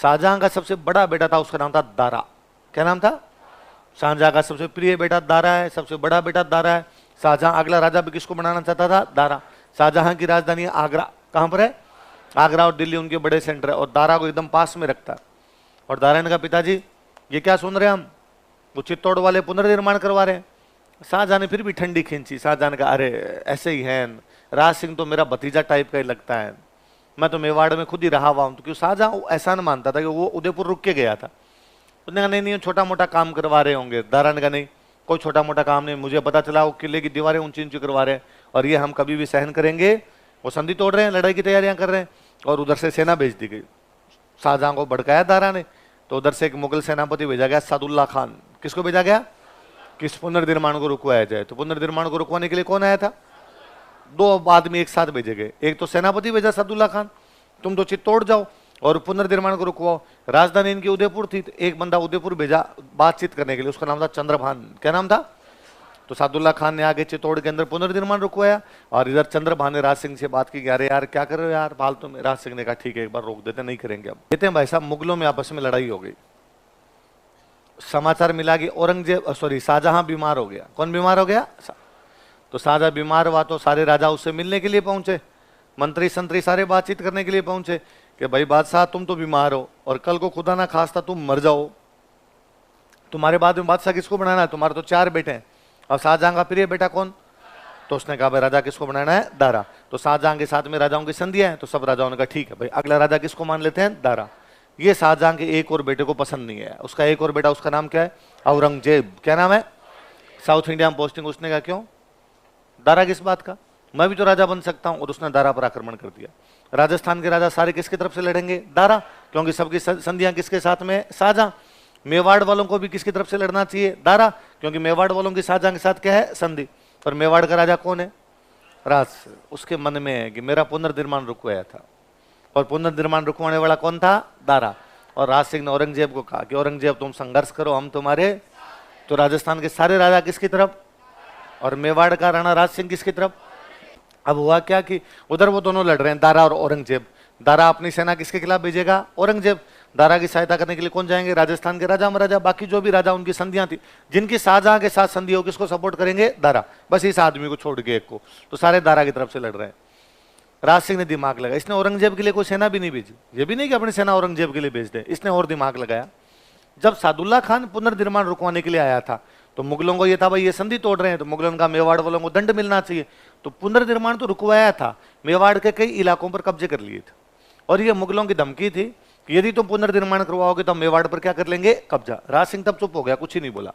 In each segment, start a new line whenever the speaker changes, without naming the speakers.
शाहजहां का सबसे बड़ा बेटा था, उसका नाम था दारा। क्या नाम था? शाहजहां का सबसे प्रिय बेटा दारा है, सबसे बड़ा बेटा दारा है। शाहजहां अगला राजा भी किसको बनाना चाहता था? दारा। शाहजहां की राजधानी है आगरा। कहां पर है? आगरा और दिल्ली उनके बड़े सेंटर है, और दारा को एकदम पास में रखता है। और दारा ने कहा, पिताजी ये क्या सुन रहे हैं हम, वो चित्तौड़ वाले पुनर्निर्माण करवा रहे हैं। शाहजहां ने फिर भी ठंडी खींची। शाहजहां ने कहा, अरे ऐसे ही है, राज सिंह तो मेरा भतीजा टाइप का ही लगता है, मैं तो मेवाड़ में खुद ही रहा हुआ हूं। तो क्यों शाहजहां ऐसा न मानता था कि वो उदयपुर रुक के गया था। उसने कहा, नहीं नहीं, छोटा मोटा काम करवा रहे होंगे। दारा ने कहा, नहीं कोई छोटा मोटा काम नहीं, मुझे पता चला वो किले की दीवारें ऊंची ऊंची करवा रहे हैं, और ये हम कभी भी सहन करेंगे। वो संधि तोड़ रहे हैं, लड़ाई की तैयारियां कर रहे हैं, और उधर से सेना भेज दी गई। शाहजहां को भड़काया दारा ने, तो उधर से एक मुगल सेनापति भेजा गया, सादुल्ला खान। किसको भेजा गया? किस पुनर्निर्माण को रुकवाया जाए। तो पुनर्निर्माण को रुकवाने के लिए कौन आया था? दो आदमी एक साथ भेजे गए। एक तो सेनापति भेजा सादुल्ला खान, तुम तो चित्तौड़ जाओ और पुनर्निर्माण को रुकवाओ। राजधानी इनकी उदयपुर थी, तो एक बंदा उदयपुर भेजा बातचीत करने के लिए, उसका नाम था चंद्रभान। क्या नाम था? तो सादुल्ला खान ने आगे चित्तौड़ के अंदर पुनर्निर्माण रुकवाया, और इधर चंद्रभान ने राज सिंह से बात की, अरे यार क्या कर रहे हो यार फालतू में। राज सिंह ने कहा, ठीक है एक बार रोक देते, नहीं करेंगे। अब कहते हैं भाई साहब, मुगलों में आपस में लड़ाई हो गई। समाचार मिला कि शाहजहां बीमार हो गया। कौन बीमार हो गया? तो शाहजहां बीमार हुआ तो सारे राजा उससे मिलने के लिए पहुंचे, मंत्री संतरी सारे बातचीत करने के लिए पहुंचे कि भाई बादशाह तुम तो बीमार हो, और कल को खुदा ना खास्ता तुम मर जाओ, तुम्हारे बाद में बादशाह किसको बनाना है? तुम्हारे तो 4 बेटे हैं, और शाहजहां का प्रिय बेटा कौन? तो उसने कहा, भाई राजा किसको बनाना है? दारा। तो शाहजहां के साथ में राजाओं की संधियां हैं, तो सब राजाओं ने कहा, ठीक है भाई अगला राजा किसको मान लेते हैं? दारा। ये शाहजहां के एक और बेटे को पसंद नहीं है। उसका एक और बेटा, उसका नाम क्या है? औरंगजेब। क्या नाम है? साउथ इंडिया में पोस्टिंग। उसने कहा, क्यों दारा किस बात का, मैं भी तो राजा बन सकता हूं। और उसने दारा पर आक्रमण कर दिया। राजस्थान के राजा सारे किसकी तरफ से लड़ेंगे? दारा, क्योंकि सबकी संधियां किसके साथ में? शाहजहां। मेवाड़ वालों को भी किसकी तरफ से लड़ना चाहिए? दारा, क्योंकि मेवाड़ वालों की शाहजहां के साथ क्या है? संधि। और मेवाड़ का राजा कौन है? राज। उसके मन में है कि मेरा पुनर्निर्माण रुकवाया था, और पुनर्निर्माण रुकवाने वाला कौन था? दारा। और राज सिंह ने औरंगजेब को कहा कि औरंगजेब तुम संघर्ष करो, हम तुम्हारे। तो राजस्थान के सारे राजा किसकी तरफ, और मेवाड़ का राणा राज सिंह किसकी तरफ। अब हुआ क्या कि उधर वो दोनों लड़ रहे हैं, दारा और औरंगजेब। दारा अपनी सेना किसके खिलाफ भेजेगा? औरंगजेब। दारा की सहायता करने के लिए कौन जाएंगे? राजस्थान के राजा महाराजा, बाकी जो भी राजा उनकी संधियां थी, जिनकी शाहजहां के साथ संधि हो, किसको सपोर्ट करेंगे? दारा। बस इस आदमी को छोड़ के एक को, तो सारे दारा की तरफ से लड़ रहे हैं। राज सिंह ने दिमाग लगाया, इसने औरंगजेब के लिए कोई सेना भी नहीं भेजी। ये भी नहीं कि अपनी सेना औरंगजेब के लिए भेज दे, इसने और दिमाग लगाया। जब सादुल्ला खान पुनर्निर्माण रुकवाने के लिए आया था, तो मुगलों को ये था भाई ये संधि तोड़ रहे हैं, तो मुगलों का मेवाड़ वालों को दंड मिलना चाहिए। तो पुनर्निर्माण तो रुकवाया था, मेवाड़ के कई इलाकों पर कब्जे कर लिए थे, और ये मुगलों की धमकी थी कि यदि तुम पुनर्निर्माण करवाओगे तो हम मेवाड़ पर क्या कर लेंगे? कब्जा। राज सिंह तब चुप हो गया, कुछ ही नहीं बोला।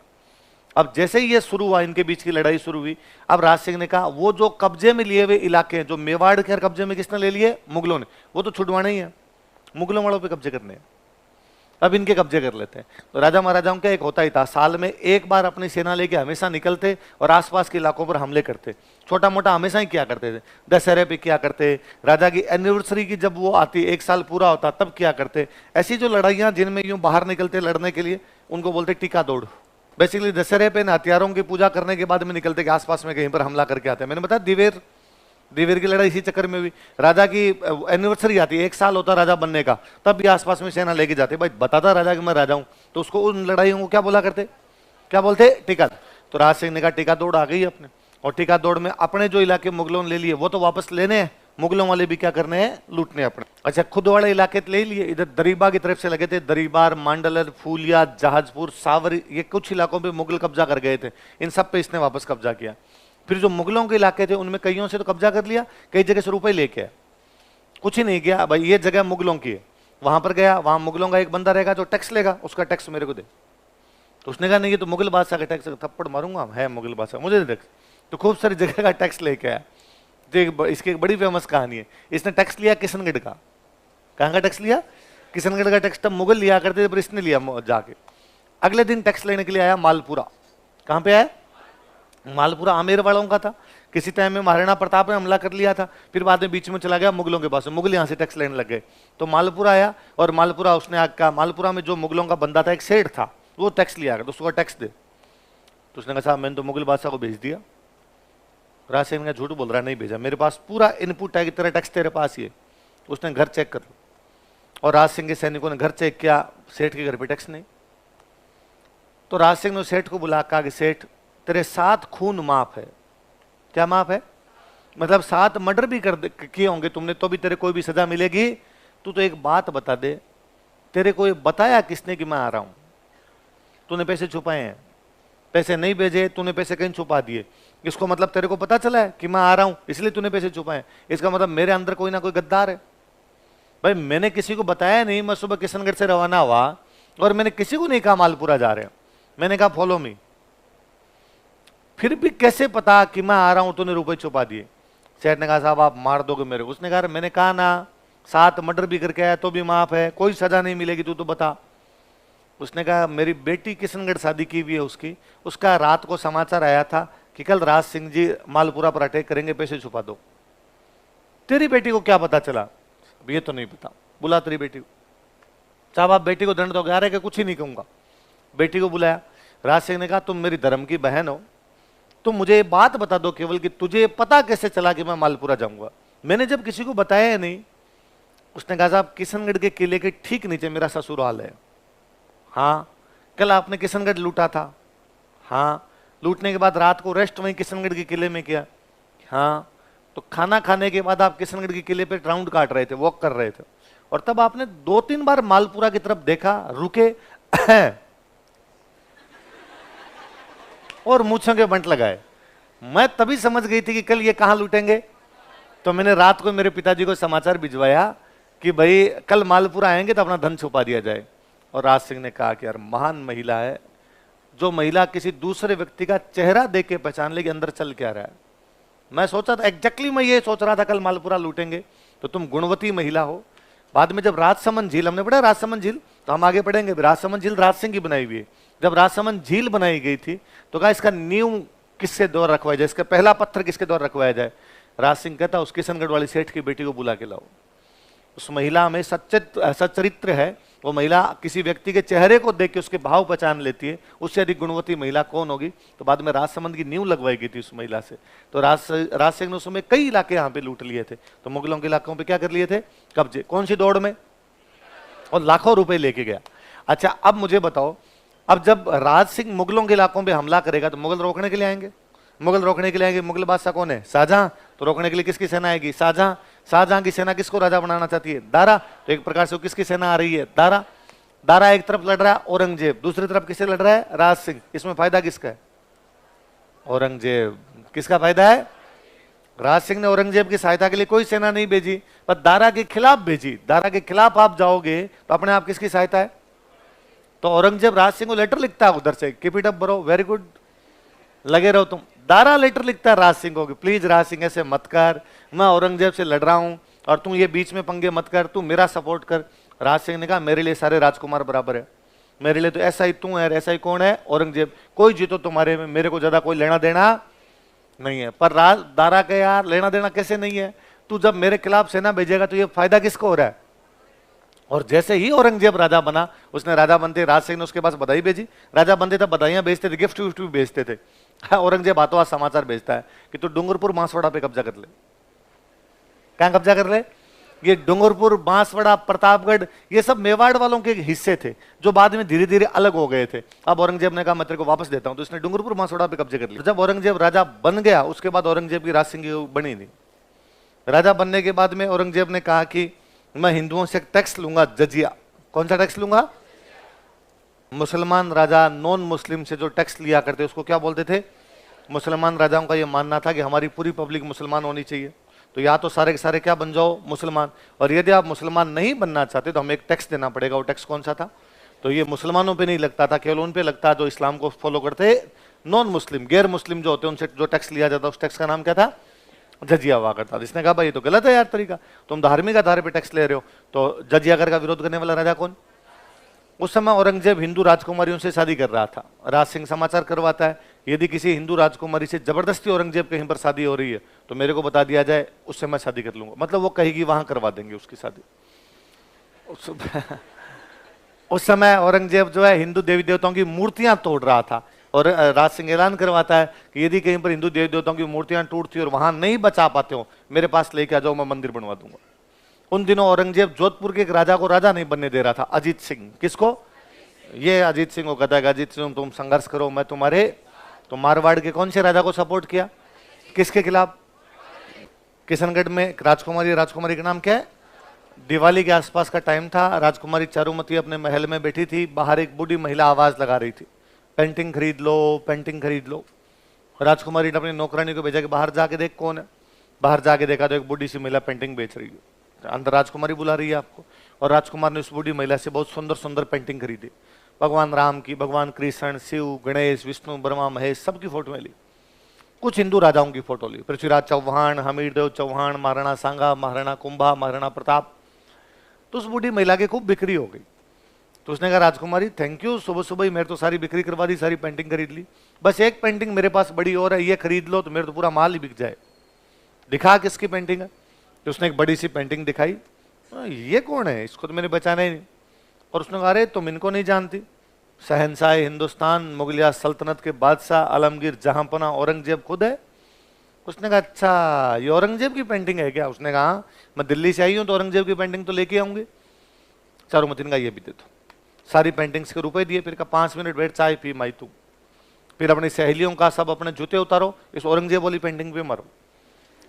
अब जैसे ही ये शुरू हुआ, इनके बीच की लड़ाई शुरू हुई, अब राज सिंह ने कहा वो जो कब्जे में लिए हुए इलाके हैं, जो मेवाड़ के कब्जे में किसने ले लिए? मुगलों ने। वो तो छुड़वाने ही है, मुगलों वालों पे कब्जे करने हैं, अब इनके कब्जे कर लेते हैं। तो राजा महाराजाओं का एक होता ही था, साल में एक बार अपनी सेना लेके हमेशा निकलते और आसपास के इलाकों पर हमले करते। छोटा मोटा हमेशा ही किया करते थे, दशहरे पे किया करते, राजा की एनिवर्सरी की जब वो आती, 1 साल पूरा होता तब किया करते। ऐसी जो लड़ाइयाँ जिनमें यूं बाहर निकलते लड़ने के लिए, उनको बोलते टीका दौड़। बेसिकली दशहरे पे हथियारों की पूजा करने के बाद में निकलते कि आसपास में कहीं पर हमला करके आते हैं। मैंने बताया दिवेर की लड़ाई इसी चक्कर में भी, राजा की एनिवर्सरी आती है, 1 साल होता राजा बनने का, तब भी आसपास में सेना लेके जाते। भाई बताता राजा कि मैं राजा हूं, तो उसको उन लड़ाइयों को क्या बोला करते? क्या बोलते? टीका। तो राज सिंह ने कहा टीका दौड़ आ गई अपने, और टीका दौड़ में अपने जो इलाके मुगलों ने ले लिए वो तो वापस लेने हैं, मुगलों वाले भी क्या करने हैं? लूटने अपने। अच्छा, खुद वाले इलाके ले लिए, इधर दरीबा की तरफ से लगे थे, दरीबार, मांडलर, फूलिया, जहाजपुर, सावरी, ये कुछ इलाकों पे मुगल कब्जा कर गए थे, इन सब पे इसने वापस कब्जा किया। फिर जो मुगलों के इलाके थे उनमें कईयों से तो कब्जा कर लिया, कई जगह से रुपए लेके आया, कुछ ही नहीं किया। भाई ये जगह मुगलों की है, वहां पर गया, वहां मुगलों का एक बंदा रहेगा जो टैक्स लेगा, उसका टैक्स मेरे को दे। तो उसने कहा नहीं ये तो मुगल बादशाह का टैक्स, थप्पड़ मारूंगा, है मुगल बादशाह, मुझे दे टैक्स। तो खूब सारी जगह का टैक्स लेके आया। तो इसकी एक बड़ी फेमस कहानी है, इसने टैक्स लिया किशनगढ़ का। कहाँ का टैक्स लिया? किशनगढ़ का टैक्स तब मुगल लिया करते थे, पर इसने लिया जाके। अगले दिन टैक्स लेने के लिए आया मालपुरा। कहाँ पे आया? मालपुरा आमेर वालों का था, किसी टाइम में महाराणा प्रताप ने हमला कर लिया था, फिर बाद में बीच में चला गया मुगलों के पास, मुगल यहाँ से टैक्स लेने लग गए। तो मालपुरा आया, और मालपुरा उसने कहा, मालपुरा में जो मुगलों का बंदा था, एक सेठ था, वो टैक्स लिया, तो उसको टैक्स दे। तो उसने कहा साहब मैंने तो मुगल बादशाह को भेज दिया। राज सिंह ने झूठ बोल रहा है, नहीं भेजा, मेरे पास पूरा इनपुट है कि तेरा टैक्स तेरे पास ही है। उसने घर चेक कर लो, और राज सिंह के सैनिकों ने घर चेक किया, सेठ के घर पे टैक्स नहीं। तो राज सिंह ने सेठ को बुला, कहा कि सेठ तेरे 7 खून माफ है। क्या माफ है? मतलब 7 मर्डर भी किए होंगे तुमने, तो भी तेरे कोई भी सजा मिलेगी। तू तो एक बात बता दे, तेरे को ये बताया किसने कि मैं आ रहा हूं? तूने पैसे छुपाए हैं, पैसे नहीं भेजे, तूने पैसे कहीं छुपा दिए। इसको मतलब तेरे को पता चला है कि मैं आ रहा हूं, इसलिए तूने पैसे छुपाए। इसका मतलब मेरे अंदर कोई ना कोई गद्दार है। भाई मैंने किसी को बताया नहीं, मैं सुबह किशनगढ़ से रवाना हुआ और मैंने किसी को नहीं कहा मालपुरा जा रहे हैं, मैंने कहा फॉलो मी। फिर भी कैसे पता कि मैं आ रहा हूं? तूने रुपए छुपा दिए। सेठ ने कहा साहब आप मार दोगे मेरे को। उसने कहा मैंने कहा ना 7 मर्डर भी करके आया तो भी माफ है, कोई सजा नहीं मिलेगी, तू तो बता। उसने कहा मेरी बेटी किशनगढ़ शादी की हुई है उसकी, उसका रात को समाचार आया था कि कल राज सिंह जी मालपुरा पर अटैक करेंगे, पैसे छुपा दो। तेरी बेटी को क्या पता चला? ये तो नहीं पता। बुला तेरी बेटी को। साहब आप बेटी को दंड दोगे? आ रहे कि कुछ ही नहीं कहूंगा। बेटी को बुलाया। राज सिंह ने कहा तुम मेरी धर्म की बहन हो, तुम मुझे ये बात बता दो केवल कि तुझे पता कैसे चला कि मैं मालपुरा जाऊंगा? मैंने जब किसी को बताया है नहीं। उसने कहा साहब किशनगढ़ के किले के ठीक नीचे मेरा ससुराल है। हाँ। कल आपने किशनगढ़ लूटा था? हाँ। लूटने के बाद रात को रेस्ट वहीं किशनगढ़ के किले में किया? हाँ। तो खाना खाने के बाद आप किशनगढ़ के किले पे राउंड काट रहे थे, वॉक कर रहे थे, और तब आपने 2-3 बार मालपुरा की तरफ देखा, रुके और मूंछों के बंट लगाए। मैं तभी समझ गई थी कि कल ये कहां लूटेंगे। तो मैंने रात को मेरे पिताजी को समाचार भिजवाया कि भाई कल मालपुरा आएंगे तो अपना धन छुपा दिया जाए। और राज सिंह ने कहा कि यार महान महिला है, जो महिला किसी दूसरे व्यक्ति का चेहरा देख के पहचान लेगी अंदर चल क्या रहा है। मैं सोचा था एग्जैक्टली, मैं ये सोच रहा था कल मालपुरा लूटेंगे, तो तुम गुणवती महिला हो। बाद में जब राजसमंद झील, हमने पढ़ा राजसमंद झील, तो हम आगे पढ़ेंगे। राजसमंद झील राज सिंह की बनाई हुई है। जब राजसमंद झील बनाई गई थी तो कहा इसका नींव किसके द्वारा रखवाया जाए, इसका पहला पत्थर किसके द्वारा रखवाया जाए? राज सिंह कहता उस किशनगढ़ वाली सेठ की बेटी को बुला के लाओ। उस महिला में सच्चरित्र है। वो महिला किसी व्यक्ति के चेहरे को देख के उसके भाव पहचान लेती है। उससे अधिक गुणवती महिला कौन होगी? तो बाद में राजसमंद की नींव लगवाई गई थी उस महिला से। तो राज सिंह ने उस समय कई इलाके यहाँ पे लूट लिए थे। तो मुगलों के इलाकों पे क्या कर लिए थे? कब्जे। कौन सी दौड़ में? और लाखों रुपए लेके गया। अच्छा अब मुझे बताओ, अब जब राज सिंह मुगलों के इलाकों पे हमला करेगा तो मुगल रोकने के लिए आएंगे। मुगल रोकने के लिए आएंगे। मुगल बादशाह कौन है? शाहजहां। तो रोकने के लिए किसकी सेना आएगी? शाहजहां। शाहजहां की सेना किसको राजा बनाना चाहती है? दारा। तो एक प्रकार से किसकी सेना आ रही है? दारा। दारा एक तरफ लड़ रहा है औरंगजेब, दूसरी तरफ किससे लड़ रहा है? राज सिंह। इसमें फायदा किसका है? औरंगजेब। किसका फायदा है? राज सिंह ने औरंगजेब की सहायता के लिए कोई सेना नहीं भेजी, पर दारा के खिलाफ भेजी। दारा के खिलाफ आप जाओगे तो अपने आप किसकी सहायता है? तो औरंगजेब राज सिंह को लेटर लिखता है उधर से, keep it up bro, very good, लगे रहो तुम। दारा लेटर लिखता है राज सिंह को कि प्लीज राज सिंह ऐसे मत कर, मैं औरंगजेब से लड़ रहा हूं और तू ये बीच में पंगे मत कर, तू मेरा सपोर्ट कर। राज सिंह ने कहा मेरे लिए सारे राजकुमार बराबर है, मेरे लिए तो ऐसा ही तू है, ऐसा ही कौन है? औरंगजेब। कोई जीतो तुम्हारे में, मेरे को ज्यादा कोई लेना देना नहीं है। पर दारा के यार लेना देना कैसे नहीं है? तू जब मेरे खिलाफ सेना भेजेगा तो ये फायदा किसको हो रहा है? और जैसे ही औरंगजेब राजा बना, उसने राजा बनते राज सिंह ने उसके पास बधाई भेजी। राजा बनते तब बधाइयां भेजते थे, गिफ्ट विफ्ट भी भेजते थे। औरंगजेब हाथों हाथ समाचार भेजता है कि तू डूंगरपुर बांसवाड़ा पे कब्जा कर ले। क्या कब्जा कर ले? ये डूंगरपुर, बांसवाड़ा, प्रतापगढ़, ये सब मेवाड़ वालों के हिस्से थे जो बाद में धीरे धीरे अलग हो गए थे। अब औरंगजेब ने कहा मैं तेरे को वापस देता हूं, तो इसने डूंगरपुर, बांसवाड़ा पे कब्जे कर लिया। जब औरंगजेब राजा बन गया उसके बाद औरंगजेब की राज सिंह की बनी नहीं। राजा बनने के बाद में औरंगजेब ने कहा कि मैं हिंदुओं से टैक्स लूंगा, जजिया। कौन सा टैक्स लूंगा? मुसलमान राजा नॉन मुस्लिम से जो टैक्स लिया करते उसको क्या बोलते थे? मुसलमान राजाओं का यह मानना था कि हमारी पूरी पब्लिक मुसलमान होनी चाहिए, तो या तो सारे के सारे क्या बन जाओ? मुसलमान। और यदि आप मुसलमान नहीं बनना चाहते तो हमें एक टैक्स देना पड़ेगा। वो टैक्स कौन सा था? तो ये मुसलमानों पे नहीं लगता था, केवल उन पे लगता जो इस्लाम को फॉलो करते, नॉन मुस्लिम, गैर मुस्लिम जो होते उनसे जो टैक्स लिया जाता उस टैक्स का नाम क्या था? जजिया हुआ करता। इसने कहा भाई ये तो गलत है यार तरीका, तुम धार्मिक आधार पे टैक्स ले रहे हो। तो जजिया कर का विरोध करने वाला राजा कौन? उस समय औरंगजेब हिंदू राजकुमारियों से शादी कर रहा था। राज सिंह समाचार करवाता है यदि किसी हिंदू राजकुमारी से जबरदस्ती औरंगजेब कहीं पर शादी हो रही है तो मेरे को बता दिया जाए, उससे मैं शादी कर लूंगा। मतलब वो कहेगी वहां करवा देंगे उसकी शादी। उस समय औरंगजेब जो है हिंदू देवी देवताओं की मूर्तियां तोड़ रहा था और राज सिंह ऐलान करवाता है कि यदि कहीं पर हिंदू देवी देवताओं की मूर्तियां टूटती और वहां नहीं बचा पाते हो, मेरे पास लेके आ जाओ, मैं मंदिर बनवा दूंगा। उन दिनों औरंगजेब जोधपुर के एक राजा को राजा नहीं बनने दे रहा था, अजीत सिंह। किसको? ये अजीत सिंह को कहता है अजीत सिंह तुम संघर्ष करो, मैं तुम्हारे। तो मारवाड़ के कौन से राजा को सपोर्ट किया? किसके खिलाफ? किशनगढ़ में राजकुमारी, राजकुमारी का नाम क्या है? दिवाली के आसपास का टाइम था, राजकुमारी चारुमती अपने महल में बैठी थी, बाहर एक बूढ़ी महिला आवाज लगा रही थी, पेंटिंग खरीद लो, पेंटिंग खरीद लो। राजकुमारी ने अपनी नौकरानी को भेजा कि बाहर जाके देख कौन है। बाहर जाके देखा तो एक बूढ़ी सी महिला पेंटिंग बेच रही है। अंदर राजकुमारी बुला रही है आपको, और राजकुमार ने उस बूढ़ी महिला से बहुत सुंदर सुंदर पेंटिंग खरीदी, भगवान राम की, भगवान कृष्ण, शिव, गणेश, विष्णु, ब्रह्मा, महेश, सबकी फोटो ली। कुछ हिंदू राजाओं की फोटो ली, पृथ्वीराज चौहान, हमीरदेव चौहान, महाराणा सांगा, महाराणा कुंभा, महाराणा प्रताप। तो उस बूढ़ी महिला की खूब बिक्री हो गई। तो उसने कहा राजकुमारी थैंक यू, सुबह सुबह ही मेरे तो सारी बिक्री करवा दी, सारी पेंटिंग खरीद ली, बस एक पेंटिंग मेरे पास बड़ी और है, ये खरीद लो तो मेरे तो पूरा माल ही बिक जाए। दिखा किसकी पेंटिंग है? तो उसने एक बड़ी सी पेंटिंग दिखाई, ये कौन है, इसको तो मैंने बचाना ही नहीं। और उसने कहा अरे तुम इनको नहीं जानती, शहंशाह हिंदुस्तान मुगलिया सल्तनत के बादशाह आलमगीर जहांपना औरंगजेब खुद है। उसने कहा अच्छा ये औरंगजेब की पेंटिंग है क्या? उसने कहा मैं दिल्ली से आई हूं तो औरंगजेब की पेंटिंग तो लेके आऊंगी। चारुमती ने कहा ये भी दे दो। सारी पेंटिंग्स के रुपए दिए, फिर कहा 5 मिनट बैठ चाय पी माई तू। फिर अपनी सहेलियों का सब अपने जूते उतारो, इस औरंगजेब वाली पेंटिंग पे मरो।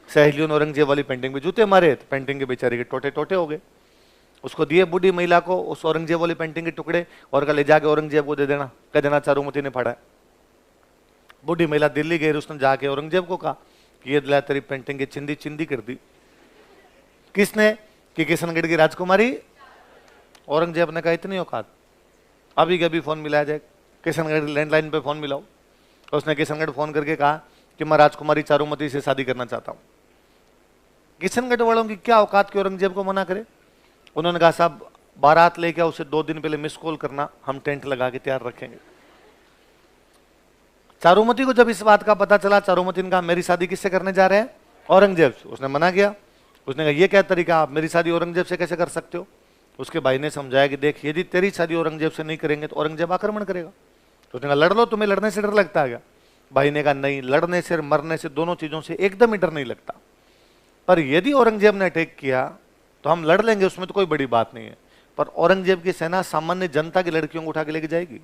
सहेलियों ने औरंगजेब वाली पेंटिंग पे जूते मारे, तो पेंटिंग के बेचारे के टोटे टोटे हो गए। उसको दिए बूढ़ी महिला को उस औरंगजेब वाली पेंटिंग के टुकड़े, और कहा ले जाके औरंगजेब को दे देना, कह देना चारुमती ने पढ़ा है। बूढ़ी महिला दिल्ली गई, उसने जाके औरंगजेब को कहा कि ये दिला तेरी पेंटिंग की चिंदी चिंदी कर दी। किसने? कि किशनगढ़ की राजकुमारी। औरंगजेब ने कहा इतनी औकात, अभी कभी फोन मिलाया जाए, किशनगढ़ लैंडलाइन पे फोन मिलाओ। उसने किशनगढ़ फोन करके कहा कि मैं राजकुमारी चारुमती से शादी करना चाहता हूं। किशनगढ़ वालों की क्या औकात कि औरंगजेब को मना करे। उन्होंने कहा साहब बारात लेके उसे 2 दिन पहले मिस कॉल करना, हम टेंट लगा के तैयार रखेंगे। चारुमती को जब इस बात का पता चला, चारुमती ने कहा मेरी शादी किससे करने जा रहे हैं? औरंगजेब से। उसने मना किया। उसने कहा ये क्या तरीका, आप मेरी शादी औरंगजेब से कैसे कर सकते हो? उसके भाई ने समझाया कि देख यदि तेरी शादी औरंगजेब से नहीं करेंगे तो औरंगजेब आक्रमण करेगा। तो उसने कहा लड़ लो, तुम्हें लड़ने से डर लगता है क्या? भाई ने कहा नहीं, लड़ने से मरने से दोनों चीजों से एकदम ही डर नहीं लगता, पर यदि औरंगजेब ने अटैक किया तो हम लड़ लेंगे, उसमें तो कोई बड़ी बात नहीं है। पर औरंगजेब की सेना सामान्य जनता की लड़कियों को उठा के लेके जाएगी।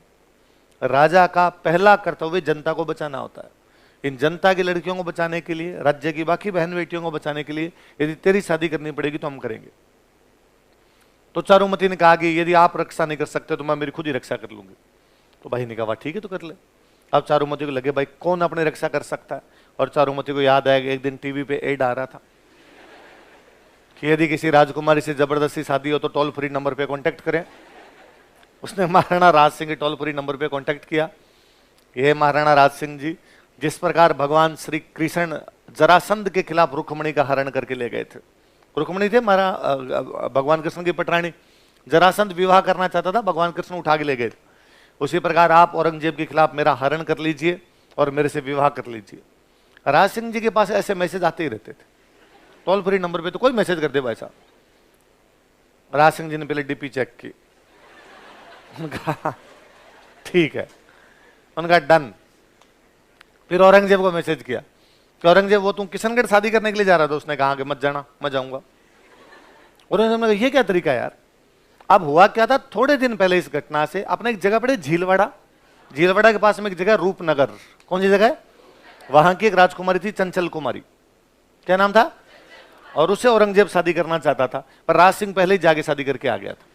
राजा का पहला कर्तव्य जनता को बचाना होता है। इन जनता की लड़कियों को बचाने के लिए, राज्य की बाकी बहन बेटियों को बचाने के लिए यदि तेरी शादी करनी पड़ेगी तो हम करेंगे। तो चारुमती ने कहा कि यदि आप रक्षा नहीं कर सकते तो मैं मेरी खुद ही रक्षा कर लूंगी। तो भाई ने कहा ठीक है तो कर ले। अब चारुमती को लगे भाई कौन अपनी रक्षा कर सकता है, और चारुमती को याद आया कि एक दिन टीवी पे एड आ रहा था कि यदि किसी राजकुमारी से जबरदस्ती शादी हो तो टोल फ्री नंबर पे कांटेक्ट करें। उसने महाराणा राज सिंह के टोल फ्री नंबर पे कांटेक्ट किया। ये महाराणा राज सिंह जी जिस प्रकार भगवान श्री कृष्ण जरासंध के खिलाफ रुक्मणी का हरण करके ले गए थे। रुक्मणी थे भगवान कृष्ण की पटरानी, जरासंध विवाह करना चाहता था, भगवान कृष्ण उठा के ले गए। उसी प्रकार आप औरंगजेब के खिलाफ मेरा हरण कर लीजिए और मेरे से विवाह कर लीजिए। राज सिंह जी के पास ऐसे मैसेज आते ही रहते थे, टोल फ्री नंबर पे तो कोई मैसेज कर दे भाई साहब। राज सिंह जी ने पहले डीपी चेक की, उनका ठीक है, उनका डन। फिर औरंगजेब को मैसेज किया कि औरंगजेब वो तुम किशनगढ़ शादी करने के लिए जा रहा था? उसने कहा कि मत जाना, मैं जाऊंगा। औरंगजेब ने कहा ये क्या तरीका है यार। अब हुआ क्या था, थोड़े दिन पहले इस घटना से अपने एक जगह पड़े झीलवाड़ा, झीलवाड़ा के पास में एक जगह रूपनगर, कौन सी जगह है, वहां की एक राजकुमारी थी चंचल कुमारी, क्या नाम था, और उससे औरंगजेब शादी करना चाहता था, पर राज सिंह पहले ही जाके शादी करके आ गया था।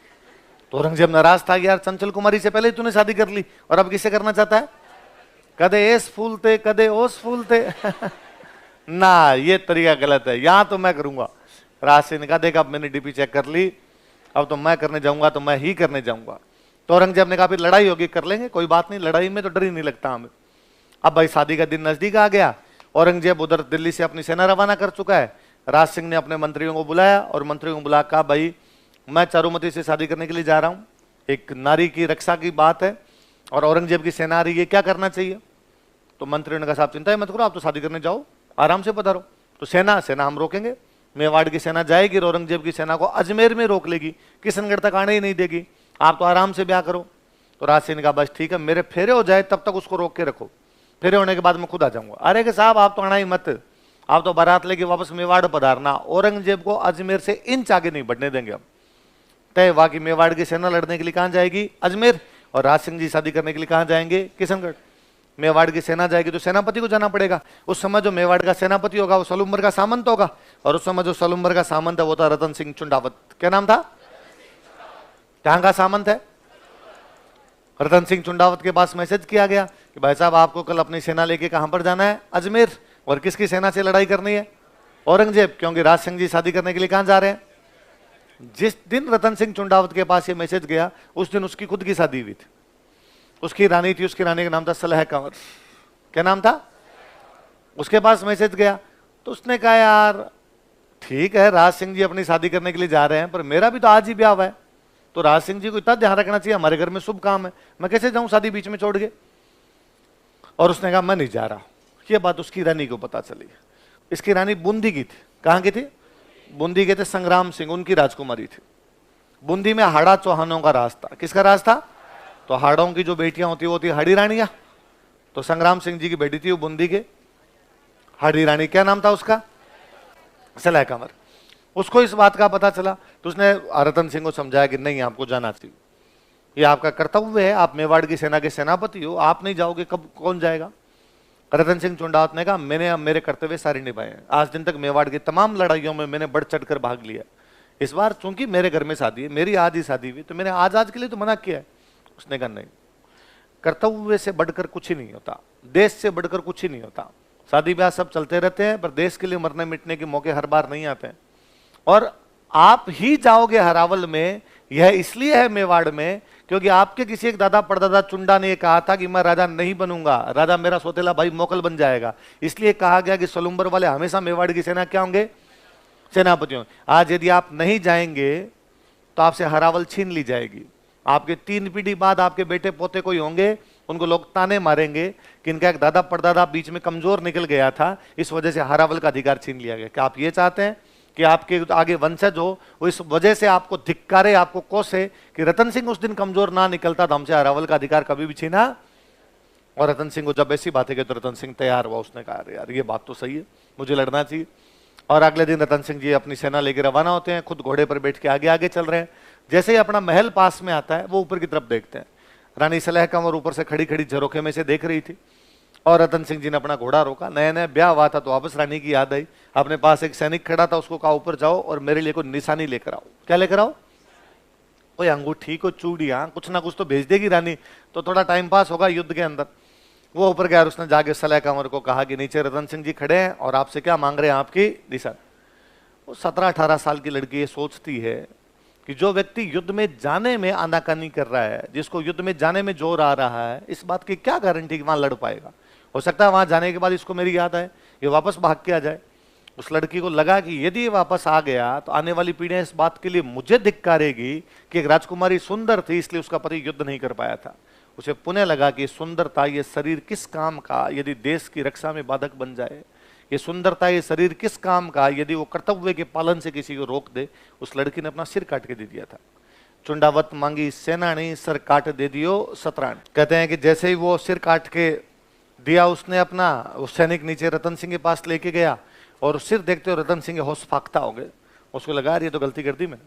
तो औरंगजेब नाराज था कि यार चंचल कुमारी से पहले ही तूने शादी कर ली और अब किससे करना चाहता है? कदे एस फूलते कदे ओस फूलते ना, ये तरीका गलत है, यहां तो मैं करूंगा। राज सिंह ने कहा देख अब मैंने डीपी चेक कर ली, अब तो मैं करने जाऊंगा तो मैं ही करने जाऊंगा। तो औरंगजेब ने कहा फिर लड़ाई होगी, कर लेंगे, कोई बात नहीं, लड़ाई में तो डर ही नहीं लगता हमें। अब भाई शादी का दिन नजदीक आ गया, औरंगजेब उधर दिल्ली से अपनी सेना रवाना कर चुका है। राज सिंह ने अपने मंत्रियों को बुलाया और मंत्रियों को बुला कहा भाई मैं चारुमती से शादी करने के लिए जा रहा हूं, एक नारी की रक्षा की बात है और औरंगजेब की सेना आ रही है, क्या करना चाहिए? तो मंत्रियों ने कहा साहब चिंता ही मत करो, आप तो शादी करने जाओ, आराम से पधारो। तो सेना हम रोकेंगे, मेवाड़ की सेना जाएगी और औरंगजेब की सेना को अजमेर में रोक लेगी, किशनगढ़ तक आने ही नहीं देगी, आप तो आराम से ब्याह करो। तो राज सिंह ने कहा बस ठीक है, मेरे फेरे हो जाए तब तक उसको रोक के रखो, फेरे होने के बाद मैं खुद आ जाऊंगा। अरे कि साहब आप तो आना ही मत, आप तो बारात लेके वापस मेवाड़ पधारना, औरंगजेब को अजमेर से इंच आगे नहीं बढ़ने देंगे हम। तय हुआ कि मेवाड़ की सेना लड़ने के लिए कहां जाएगी? अजमेर। और राज सिंह जी शादी करने के लिए कहां जाएंगे? किशनगढ़। मेवाड़ की सेना जाएगी तो सेनापति को जाना पड़ेगा। उस समय जो मेवाड़ का सेनापति होगा वो सलूम्बर का सामंत होगा, और उस समय जो सलूम्बर का सामंत है वो था रतन सिंह चुंडावत। क्या नाम था? कहां का सामंत है? रतन सिंह चुंडावत के पास मैसेज किया गया कि भाई साहब आपको कल अपनी सेना लेके कहां पर जाना है? अजमेर। और किसकी सेना से लड़ाई करनी है? औरंगजेब। क्योंकि राज सिंह जी शादी करने के लिए कहां जा रहे हैं? जिस दिन रतन सिंह चुंडावत के पास ये मैसेज गया उस दिन उसकी खुद की शादी हुई थी। उसकी रानी थी, उसकी रानी का नाम था सलह कंवर। क्या नाम था? उसके पास मैसेज गया तो उसने कहा यार ठीक है राज सिंह जी अपनी शादी करने के लिए जा रहे हैं, पर मेरा भी तो आज ही ब्याह हुआ है, तो राज सिंह जी को इतना ध्यान रखना चाहिए, हमारे घर में शुभ काम है, मैं कैसे जाऊं शादी बीच में छोड़ के। और उसने कहा मैं नहीं जा रहा। ये बात उसकी रानी को पता चली। इसकी रानी बूंदी की थी। कहां की थी? बूंदी के थे संग्राम सिंह, उनकी राजकुमारी थी। बूंदी में हाड़ा चौहानों का राज था। किसका राज था? तो हाड़ों की जो बेटियां होती वो होती हाड़ी रानियां। तो संग्राम सिंह जी की बेटी थी वो बूंदी के हाड़ी रानी। क्या नाम था उसका? सलह कंवर। उसको इस बात का पता चला तो उसने रतन सिंह को समझाया कि नहीं आपको जाना चाहिए, ये आपका कर्तव्य है, आप मेवाड़ की सेना के सेनापति हो, आप नहीं जाओगे कब कौन जाएगा? रतन सिंह चुंडावत ने कहा मैंने मेरे कर्तव्य सारे निभाए हैं, आज दिन तक मेवाड़ की तमाम लड़ाइयों में मैंने बढ़ चढ़ कर भाग लिया, इस बार चूंकि मेरे घर में शादी है, मेरी आज ही शादी हुई, तो मैंने आज के लिए तो मना किया है। उसने कहा नहीं, कर्तव्य से बढ़कर कुछ ही नहीं होता, देश से बढ़कर कुछ ही नहीं होता। शादी ब्याह सब चलते रहते हैं पर देश के लिए मरने मिटने के मौके हर बार नहीं आते हैं। और आप ही जाओगे हरावल में, यह इसलिए है मेवाड़ में क्योंकि आपके किसी एक दादा परदादा चुंडा ने कहा था कि मैं राजा नहीं बनूंगा, राजा मेरा सोतेला भाई मोकल बन जाएगा। इसलिए कहा गया कि सलूम्बर वाले हमेशा मेवाड़ की सेना क्या होंगे? सेनापतियों। आज यदि आप नहीं जाएंगे तो आपसे हरावल छीन ली जाएगी। आपके 3 पीढ़ी बाद आपके बेटे पोते कोई होंगे, उनको लोग ताने मारेंगे कि इनका एक दादा परदादा बीच में कमजोर निकल गया था, इस वजह से हरावल का अधिकार छीन लिया गया। क्या आप ये चाहते हैं कि आपके आगे वंशज हो वो इस वजह से आपको धिक्कारे, आपको कोसे कि रतन सिंह उस दिन कमजोर ना निकलता तो हमसे हरावल का अधिकार कभी भी छीना? और रतन सिंह को जब ऐसी बातें की तो रतन सिंह तैयार हुआ। उसने कहा यार ये बात तो सही है, मुझे लड़ना चाहिए। और अगले दिन रतन सिंह जी अपनी सेना लेकर रवाना होते हैं, खुद घोड़े पर बैठ के आगे आगे चल रहे हैं। जैसे ही अपना महल पास में आता है वो ऊपर की तरफ देखते हैं। रानी सलह कंवर ऊपर से खड़ी खड़ी झरोखे में से देख रही थी और रतन सिंह जी ने अपना घोड़ा रोका। नया नया ब्याह हुआ था तो वापस रानी की याद आई। अपने पास एक सैनिक खड़ा था, उसको कहा ऊपर जाओ और मेरे लिए कोई निशानी लेकर आओ। क्या लेकर आओ? कोई अंगूठी, कोई चूड़ियां, कुछ ना कुछ तो भेज देगी रानी, तो थोड़ा टाइम पास होगा युद्ध के अंदर। वो ऊपर गया और उसने जाके सलह कंवर को कहा कि नीचे रतन सिंह जी खड़े हैं और आपसे क्या मांग रहे हैं, आपकी निशानी। वो 17-18 साल की लड़की ये सोचती है कि जो व्यक्ति युद्ध में जाने में आनाकानी कर रहा है, जिसको युद्ध में जाने में जोर आ रहा है, इस बात की क्या गारंटी कि वहां लड़ पाएगा? हो सकता है वहां जाने के बाद इसको मेरी याद आए, ये वापस भाग के आ जाए। उस लड़की को लगा कि यदि ये वापस आ गया तो आने वाली पीढ़ियां इस बात के लिए मुझे धिक्कारेगी कि एक राजकुमारी सुंदर थी इसलिए उसका पति युद्ध नहीं कर पाया था। उसे पुनः लगा कि सुंदरता, ये शरीर किस काम का यदि देश की रक्षा में बाधक बन जाए, ये सुंदरता, ये शरीर किस काम का यदि वो कर्तव्य के पालन से किसी को रोक दे। उस लड़की ने अपना सिर काट के दे दिया था। चुंडावत मांगी सेनानी, सर काट दे दियो सतरान। कहते हैं कि जैसे ही वो सिर काट के दिया उसने अपना, उस सैनिक नीचे रतन सिंह के पास लेके गया और सिर देखते हो रतन सिंह होश फाख्ता हो गए। उसको लगा ये तो गलती कर दी मैंने,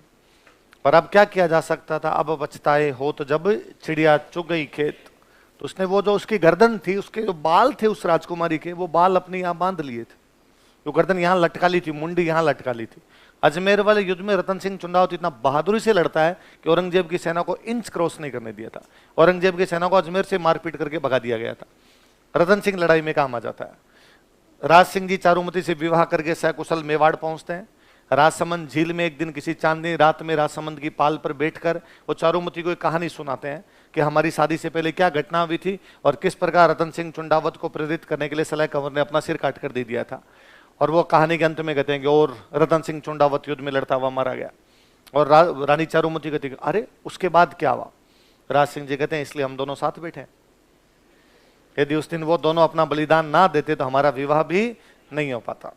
पर अब क्या किया जा सकता था? अब पछताए हो तो जब चिड़िया चुग गई खेत। तो उसने वो जो उसकी गर्दन थी, उसके जो बाल थे उस राजकुमारी के, वो बाल अपने यहाँ बांध लिए थे। वो गर्दन यहाँ लटका ली थी, मुंडी यहाँ लटका ली थी। अजमेर वाले युद्ध में रतन सिंह चुंडावत इतना बहादुरी से लड़ता है कि औरंगजेब की सेना को इंच क्रॉस नहीं करने दिया था। औरंगजेब की सेना को अजमेर से मारपीट करके भगा दिया गया था। रतन सिंह लड़ाई में काम आ जाता है। राज सिंह जी चारुमती से विवाह करके सकुशल मेवाड़ पहुंचते हैं। राजसमंद झील में एक दिन किसी चांदनी रात में राजसमंद की पाल पर बैठकर वो चारुमती को एक कहानी सुनाते हैं कि हमारी शादी से पहले क्या घटना हुई थी और किस प्रकार रतन सिंह चुंडावत को प्रेरित करने के लिए सलह कंवर ने अपना सिर काट कर दे दिया था। और वो कहानी के अंत में कहते हैं कि और रतन सिंह चुंडावत युद्ध में लड़ता हुआ मारा गया। और रानी चारुमती कहती है अरे उसके बाद क्या हुआ? राज सिंह जी कहते हैं इसलिए हम दोनों साथ बैठे। यदि उस दिन वो दोनों अपना बलिदान ना देते तो हमारा विवाह भी नहीं हो पाता।